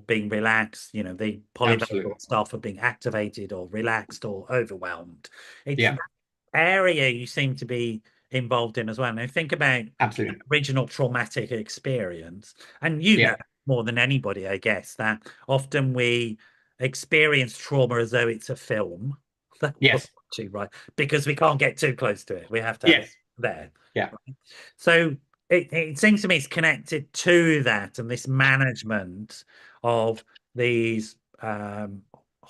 being relaxed, the absolutely. polyvagal stuff of being activated or relaxed or overwhelmed. It's Yeah, that area you seem to be involved in as well. Now think about absolutely. original traumatic experience, and you know Yeah. more than anybody, I guess, that often we experience trauma as though it's a film that we're Yes. watching, right? Because we can't get too close to it. We have to have it Yes. there. Yeah. So it seems to me it's connected to that and this management of these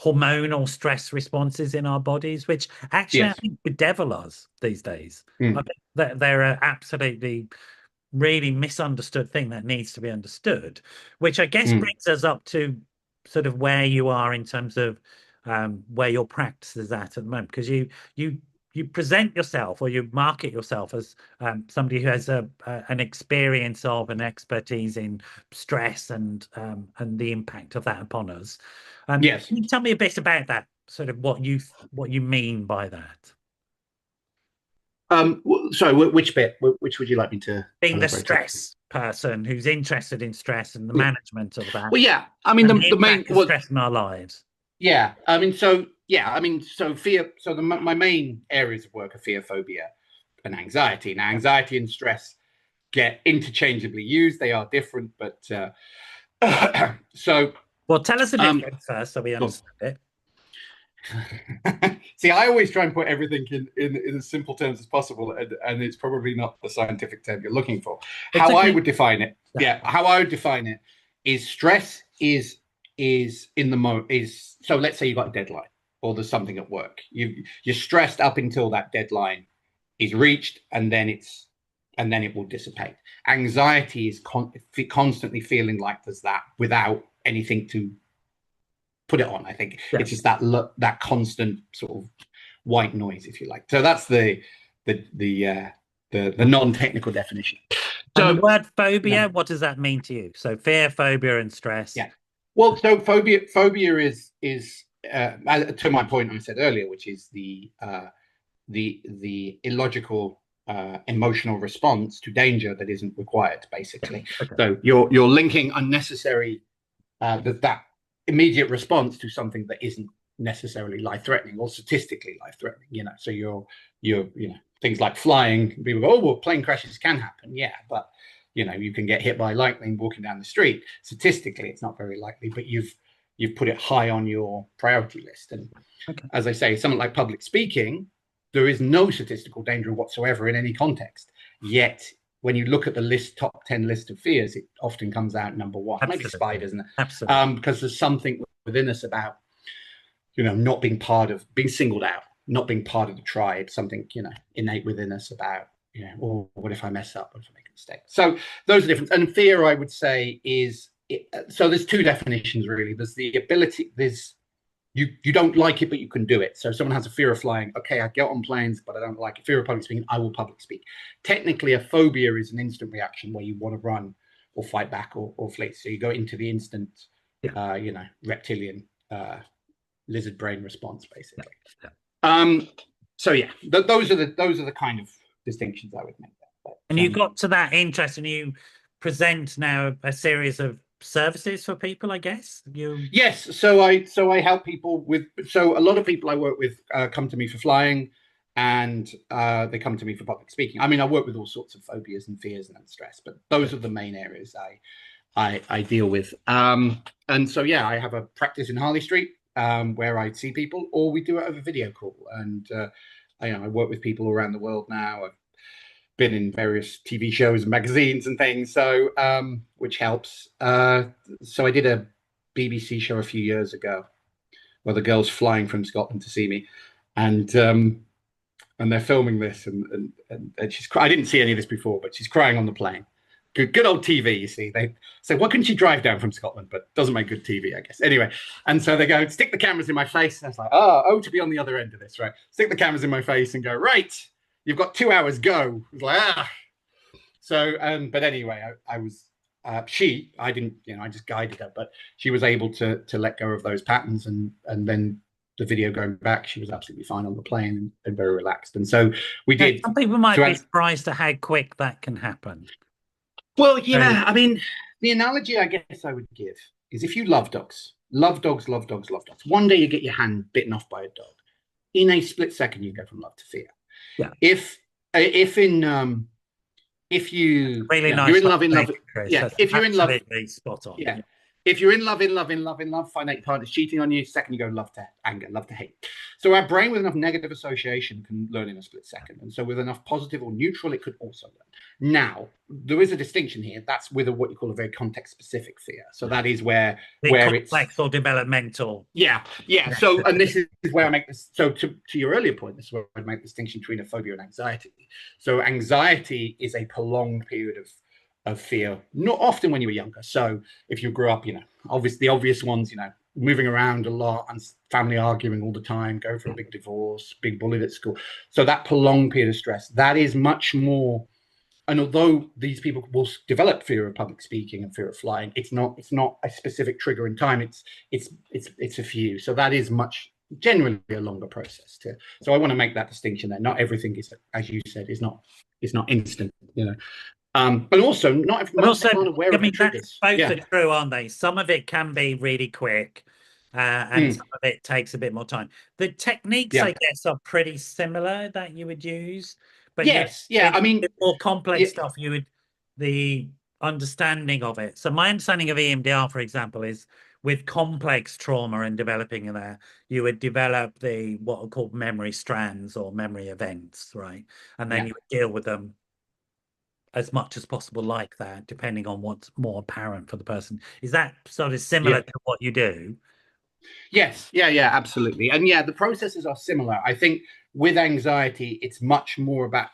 hormonal stress responses in our bodies, which actually I Yes. think bedevil us these days. I Mm. think that they're an absolutely really misunderstood thing that needs to be understood, which I guess Mm. brings us up to sort of where you are in terms of where your practice is at the moment, because you you present yourself or you market yourself as somebody who has an experience of an expertise in stress and the impact of that upon us. Yes. Can you tell me a bit about that, sort of what you mean by that? Sorry, which bit? Which would you like me to Being the elaborate on? stress person who's interested in stress and the Yeah. management of that Well, yeah. I mean, and the the main impact of stress in our lives. yeah. I mean, so yeah. I mean, so fear. So my main areas of work are fear, phobia, and anxiety. Now, anxiety and stress get interchangeably used. They are different, but so Well, tell us the um, difference first so we go understand it. See, I always try and put everything in as simple terms as possible, and it's probably not the scientific term you're looking for. It's How I okay. would define it, Yeah. yeah, how I would define it is stress is in the is so. Let's say you've got a deadline, or there's something at work. You're stressed up until that deadline is reached, and then it will dissipate. Anxiety is constantly feeling like there's that without anything to put it on. I think Yeah. it's just that constant sort of white noise, if you like. So that's the non-technical definition. And the So word phobia, yeah, what does that mean to you? So fear, phobia, and stress. yeah. Well, so phobia is to my point I said earlier, which is the illogical emotional response to danger that isn't required, basically. Okay. So you're linking unnecessary that immediate response to something that isn't necessarily life-threatening or statistically life-threatening. So things like flying. People go, oh, well, plane crashes can happen. Yeah, but you can get hit by lightning walking down the street. Statistically, it's not very likely, but you've put it high on your priority list. And as I say, something like public speaking, there is no statistical danger whatsoever in any context. Yet, when you look at the top 10 list of fears, it often comes out number one. Absolutely. Maybe spiders, isn't it? Absolutely. Because there's something within us about, not being being singled out, not being part of the tribe, something, innate within us about, oh, what if I mess up? What if I make a mistake? So those are different. And fear, I would say, so there's two definitions, really. There's the ability, you don't like it, but you can do it. So if someone has a fear of flying, okay, I get on planes, but I don't like it. Fear of public speaking, I will public speak. Technically, a phobia is an instant reaction where you want to run or fight back or flee. So you go into the instant, reptilian lizard brain response, basically. So yeah, those are the kind of distinctions I would make there. And you got to that interest, and you present now a series of services for people, I guess. Yes, so I help people with. So a lot of people I work with come to me for flying, and they come to me for public speaking. I mean, I work with all sorts of phobias and fears and stress, but those are the main areas I deal with. And so yeah, I have a practice in Harley Street where I see people, or we do it over video call. And I work with people around the world now. I've been in various TV shows and magazines and things, so which helps. So I did a BBC show a few years ago where the girl's flying from Scotland to see me, and they're filming this, and she's. I didn't see any of this before, but she's crying on the plane. Good old TV, you see. They say, why couldn't she drive down from Scotland? But doesn't make good TV, I guess. Anyway, and so they go, stick the cameras in my face. And I was like, oh, to be on the other end of this, right? Stick the cameras in my face and go, right, you've got 2 hours, go. I was like, So, but anyway, I was, I didn't, I just guided her, but she was able to let go of those patterns. And then the video going back, she was absolutely fine on the plane and very relaxed. And so we did. Some people might be surprised at how quick that can happen. Well, yeah, I mean, the analogy I guess I would give is if you love dogs, one day you get your hand bitten off by a dog. In a split second, you go from love to fear. Yeah. If you really nice, you're in love, Chris. Yeah. If you're in love, spot on. Yeah. If you're in love, find out your partner's cheating on you. Second, you go love to anger, love to hate. So our brain with enough negative association can learn in a split second. And so with enough positive or neutral, it could also learn. Now, there is a distinction here. That's with what you call a very context-specific fear. So that is where it's complex or developmental. Yeah. So, and this is where I make this. So to your earlier point, this is where I make the distinction between a phobia and anxiety. So anxiety is a prolonged period of fear, not often when you were younger. So if you grew up, obviously the obvious ones, moving around a lot and family arguing all the time, going for a big divorce, being bullied at school. So that prolonged period of stress, that is much more. And although these people will develop fear of public speaking and fear of flying, it's not a specific trigger in time. It's a few. So that is generally a longer process too. So I want to make that distinction there. Not everything is, as you said, is not instant, but also not everyone aware of the triggers. Both are true, aren't they? Some of it can be really quick, and some of it takes a bit more time. The techniques, I guess, are pretty similar that you would use. But yes, I mean, more complex stuff. The understanding of it. So my understanding of EMDR, for example, is with complex trauma and developing in there, you would develop what are called memory strands or memory events, right? And then you would deal with them as much as possible like that, depending on what's more apparent for the person. Is that sort of similar to what you do? Yes, absolutely. And the processes are similar. I think with anxiety, it's much more about,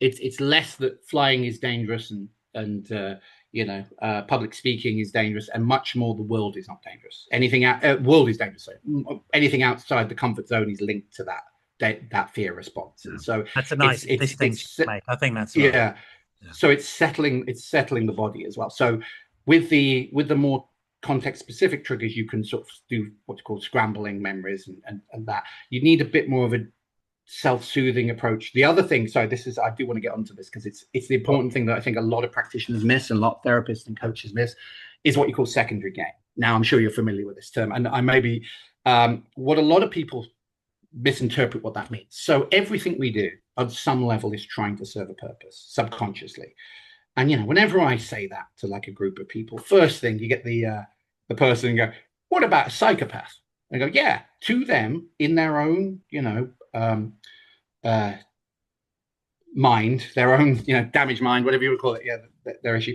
it's less that flying is dangerous and public speaking is dangerous, and much more the world is not dangerous. World is dangerous. So anything outside the comfort zone is linked to that fear response. And so that's a nice distinction, mate. I think that's right. Yeah. So it's settling the body as well. So with the more context specific triggers, you can sort of do what's called scrambling memories and that. You need a bit more of a self-soothing approach. The other thing, I do want to get onto this because it's the important thing that I think a lot of practitioners miss and a lot of therapists and coaches miss, is what you call secondary gain. Now, I'm sure you're familiar with this term, and I maybe what a lot of people misinterpret what that means. So everything we do on some level is trying to serve a purpose subconsciously. And whenever I say that to like a group of people, first thing you get the person and go, "What about a psychopath?" And I go, "Yeah, to them in their own, mind, their own, damaged mind, whatever you would call it, yeah, their issue.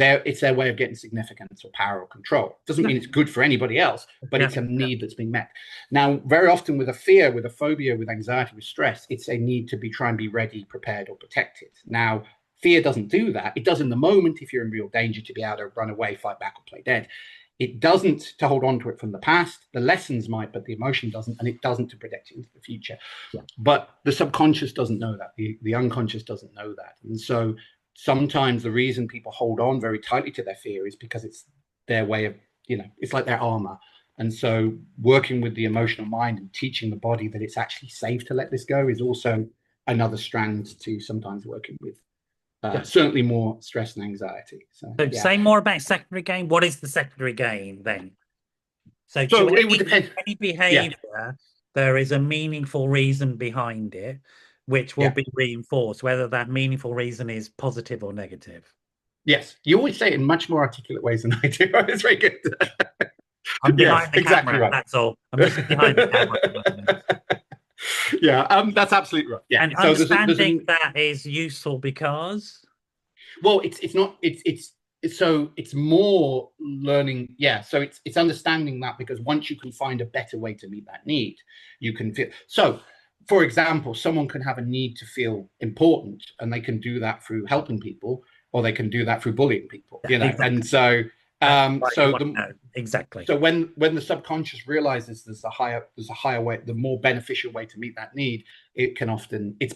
It's their way of getting significance or power or control. Doesn't mean it's good for anybody else, but it's a need that's being met. Now, very often with a fear, with a phobia, with anxiety, with stress, it's a need to try and be ready, prepared, or protected. Now, fear doesn't do that. It does in the moment if you're in real danger to be able to run away, fight back, or play dead. It doesn't to hold on to it from the past. The lessons might, but the emotion doesn't, and it doesn't to protect you into the future. Yeah. But the subconscious doesn't know that. The unconscious doesn't know that. And so sometimes the reason people hold on very tightly to their fear is because it's their way of, it's like their armor. And so working with the emotional mind and teaching the body that it's actually safe to let this go is also another strand to sometimes working with. Certainly more stress and anxiety. So say more about secondary gain. What is the secondary gain then? So it would depend. Any behavior, there is a meaningful reason behind it, which will be reinforced, whether that meaningful reason is positive or negative. Yes, you always say it in much more articulate ways than I do. It's very good. I'm behind the camera. Right. That's all. I'm just behind the camera. Yeah, that's absolutely right. Yeah, and so understanding that is useful because, well, it's not. It's more learning. Yeah, so it's understanding that, because once you can find a better way to meet that need, you can feel. So, for example, someone can have a need to feel important, and they can do that through helping people, or they can do that through bullying people. Exactly. And so. Exactly. So when the subconscious realizes there's a higher way, the more beneficial way to meet that need, it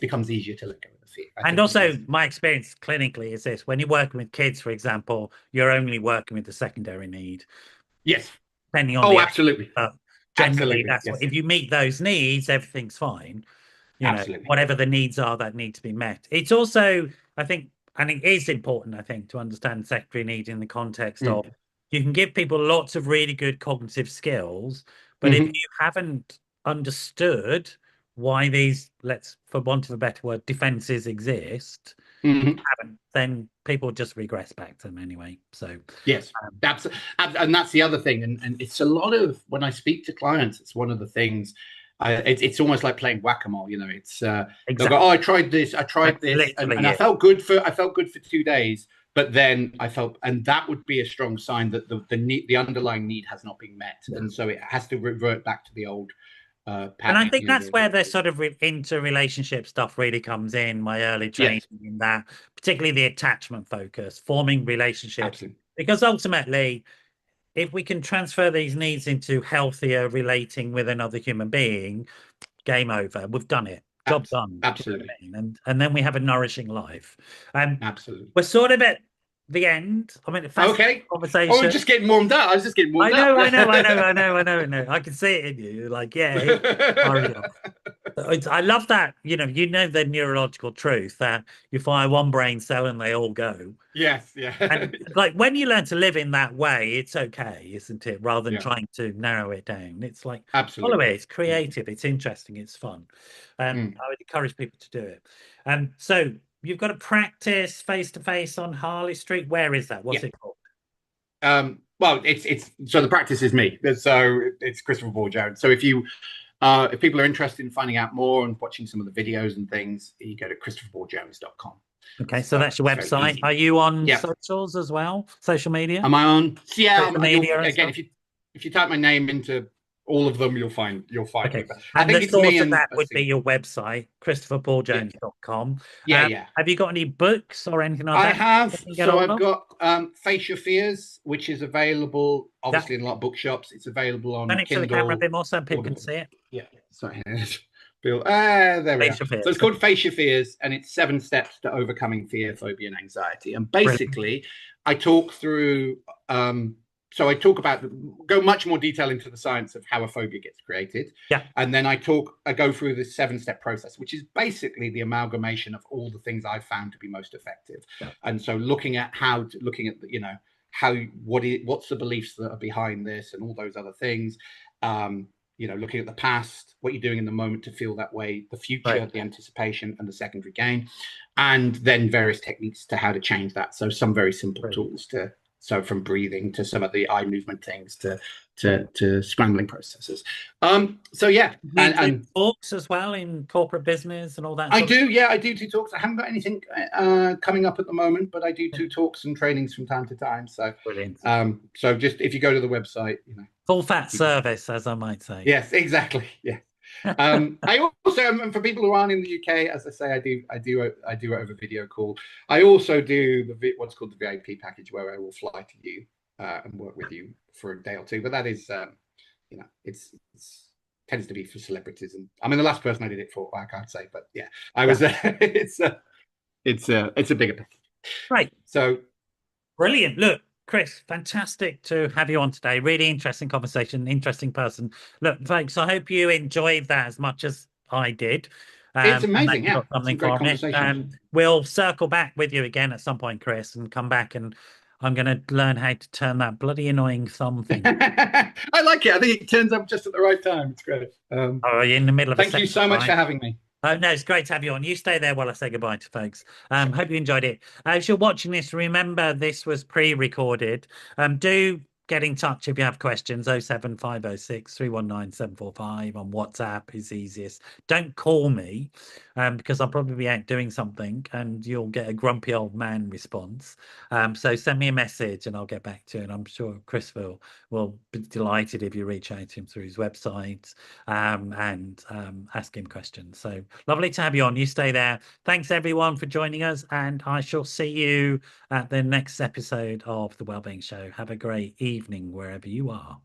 becomes easier to let go of the fear. And also, my experience clinically is this: when you're working with kids, for example, you're only working with the secondary need. Yes. Depending on absolutely. Generally, that's what, if you meet those needs, everything's fine. Absolutely. Whatever the needs are that need to be met. It's also, I think, and it is important, I think, to understand secondary need in the context of you can give people lots of really good cognitive skills, but if you haven't understood why these, for want of a better word, defenses exist, then people just regress back to them anyway. So yes, and that's the other thing, and it's a lot of, when I speak to clients, it's one of the things. It's almost like playing whack-a-mole, It's exactly. They'll go, "Oh, I tried this, and I felt good for 2 days, but then I felt," and that would be a strong sign that the underlying need has not been met, and so it has to revert back to the old pattern. And I think that's where the sort of interrelationship stuff really comes in. My early training in that, particularly the attachment focus, forming relationships, absolutely. Because ultimately, if we can transfer these needs into healthier relating with another human being, game over. We've done it. Job done. Absolutely. You know what I mean? And then we have a nourishing life. Absolutely. We're sort of at the end. I mean, okay. Conversation. Oh, just getting warmed up. I was just getting warmed up. I know. I can see it in you. Like, hurry up. I love that. The neurological truth that you fire one brain cell and they all go. Yes, yeah. And like when you learn to live in that way, it's okay, isn't it? Rather than trying to narrow it down. It's like, absolutely, follow it. It's creative. It's interesting. It's fun. I would encourage people to do it. So you've got to practice face to face on Harley Street. Where is that? What's it called? Well, it's so the practice is me. So it's Christopher Paul Jones. So if people are interested in finding out more and watching some of the videos and things, you go to christopherpauljones.com. Okay, so that's your website. Are you on socials as well? Social media? Am I on? Yeah, media again, if you type my name into all of them, you'll find okay. me. But I think it's me, and that would be your website, christopherpauljones.com. Yeah. Have you got any books or anything like that? I have. So I've got Face Your Fears, which is available obviously in a lot of bookshops. It's available on Kindle. To the camera a bit more so people can see it. Yeah. Sorry. Bill. There we are. So it's called Face Your Fears, and it's 7 steps to overcoming fear, phobia, and anxiety. And basically, I talk through. So I go much more detail into the science of how a phobia gets created. Yeah. And then I go through this 7-step process, which is basically the amalgamation of all the things I've found to be most effective. Yeah. And so looking at what's the beliefs that are behind this and all those other things. Looking at the past, what you're doing in the moment to feel that way, the future, Right. the anticipation, and the secondary gain, and then various techniques to how to change that. So some very simple Brilliant. tools from breathing to some of the eye movement things to scrambling processes. So yeah, You do and talks as well in corporate business and all that I sort of do, yeah, I do two talks. I haven't got anything coming up at the moment, but I do thing? two talks and trainings from time to time. So, Brilliant. so just if you go to the website, Full fat you can. service, as I might say. Yes, exactly. Yeah. I also, for people who aren't in the UK, as I say, I do it over video call. I also do what's called the VIP package, where I will fly to you and work with you for a day or two. But that is, it's tends to be for celebrities, and I mean the last person I did it for, I can't say, but yeah, I Yeah. was. It's a bigger package. Right. So Brilliant. Look, Chris, fantastic to have you on today. Really interesting conversation, interesting person. Look, folks, I hope you enjoyed that as much as I did. it's And that amazing. you Yeah, got something some great from it. conversations. We'll circle back with you again at some point, Chris, and come back and I'm going to learn how to turn that bloody annoying thumb thing. I like it. I think it turns up just at the right time. It's great. Oh, you're in the middle of a Thank you setup, so much for right? having me. No, it's great to have you on. You stay there while I say goodbye to folks. Hope you enjoyed it. As you're watching this, remember this was pre-recorded. Do get in touch if you have questions. 07506 319 745 on WhatsApp is easiest. Don't call me because I'll probably be out doing something and you'll get a grumpy old man response. So send me a message and I'll get back to you. And I'm sure Chris will be delighted if you reach out to him through his website and ask him questions. So lovely to have you on. You stay there. Thanks everyone for joining us, and I shall see you at the next episode of the Wellbeing Show. Have a great evening wherever you are.